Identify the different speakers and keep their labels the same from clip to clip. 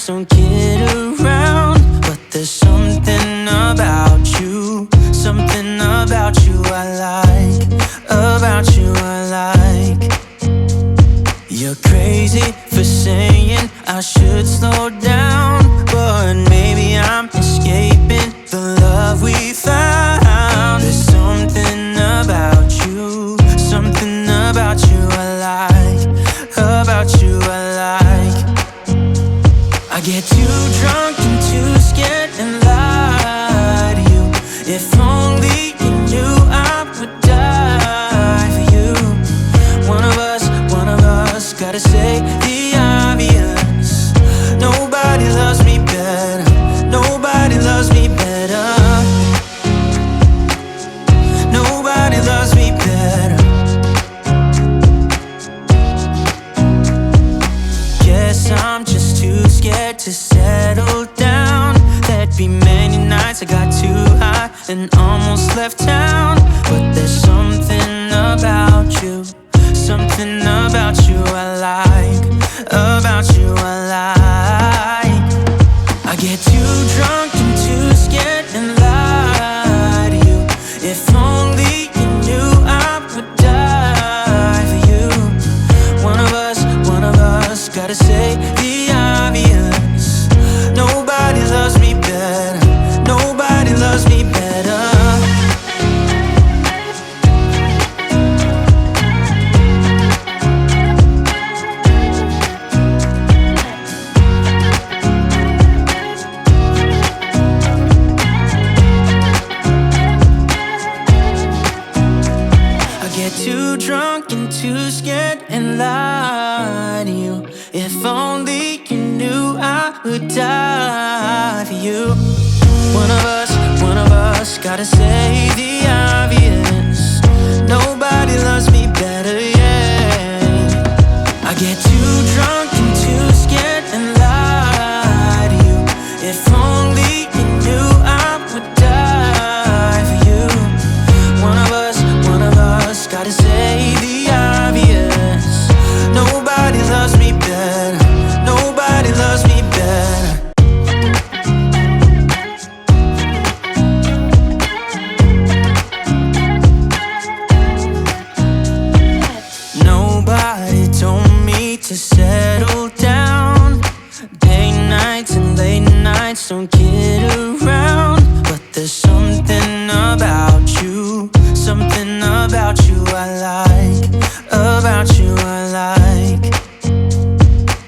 Speaker 1: nights don't kid around, but there's something about you, something about you I like, about you I like. You're crazy for saying I should slow down, but maybe I'm escaping the love we found. There's something about you, something about you I like, about you I like. I get too drunk and too scared and lie to you. If only you knew I would die for you. One of us gotta say the obvious. Nobody loves me better, nobody loves me better, nobody loves me better. Guess I'm just too scared to settle down. There'd be many nights I got too high and almost left town, but there's something about you, something about you I like, about you I like. I get too drunk and too scared and lie to you. If only you knew I would die for you. One of us gotta say the obvious. Nobody loves me better, nobody loves me better. Too drunk and too scared and lie to you. If only you knew I would die for you. One of us gotta say the obvious. Nobody loves me better, yeah. I get too drunk and too scared and lie to you. If only you knew I would die for you. One of us gotta say the obvious. Nobody loves me better, nobody loves me better. Nobody told me to settle down. Day nights and late nights don't kid around, but there's something about you, something about you I like, about you I like.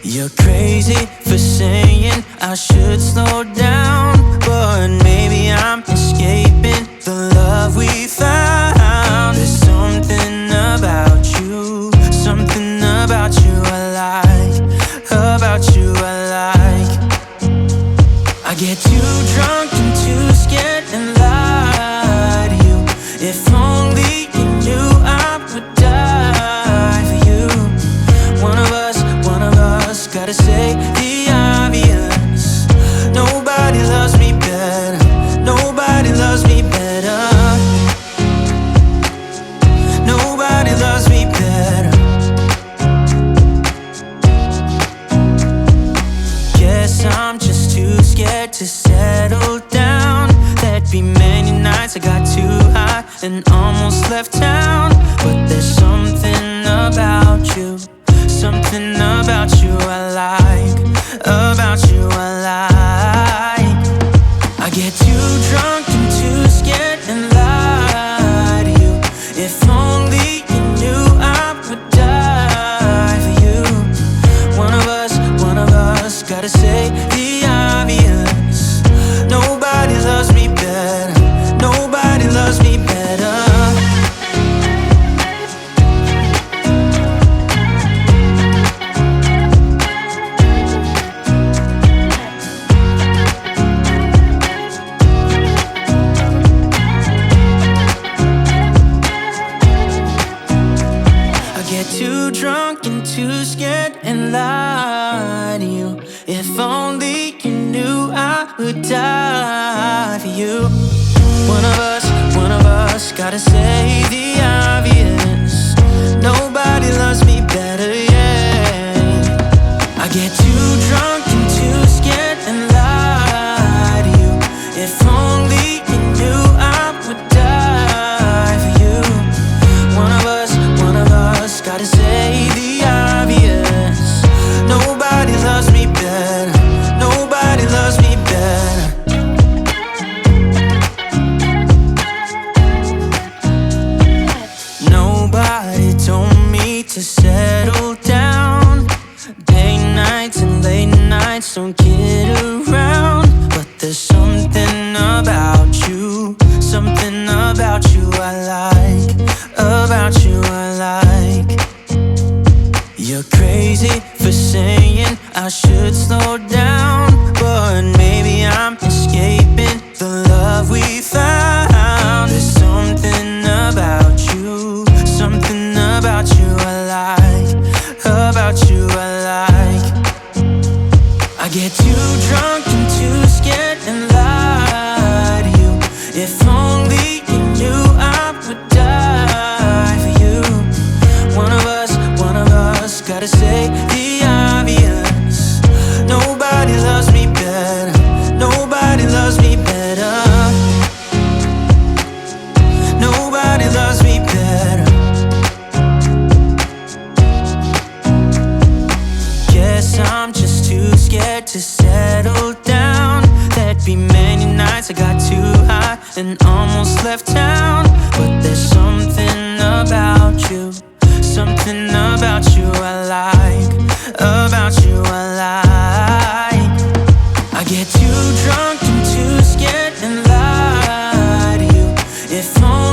Speaker 1: You're crazy for saying I should slow down, but maybe I'm escaping the love we found. There's something about you, something about you I like, about you I like. I get too drunk and too scared and lie to you. If only you knew I would die for you. One of us gotta say the obvious. Nobody loves me better, nobody loves me better, nobody loves me better. Guess I'm just too scared to settle down. There'd be many nights I got too high and almost left town, but there's something about you, something about you I like, about you I like. I get too drunk and too scared and lie to you. If only you knew I would die for you. One of us gotta say the obvious. Nobody loves me better, nobody loves me better. Too drunk and too scared and lie to you. If only you knew I would die for you. One of us gotta say the obvious. Nobody loves me better, yeah. I get too drunk and too scared nights don't kid around, but there's something about you, something about you I like, about you I like. You're crazy for saying I should slow down, but maybe I'm escaping the love we found. There's something about you, something about you I like, about you I like. I get too drunk and too scared and lie to you. If only you knew I would die for you. One of us, gotta say the obvious. Nobody loves me better, nobody loves me better, nobody loves me better. Guess I'm just too scared to settle down. There'd be many nights I got too high and almost left town, but there's something about you, something about you I like, about you I like. I get too drunk and too scared and lie to you. If only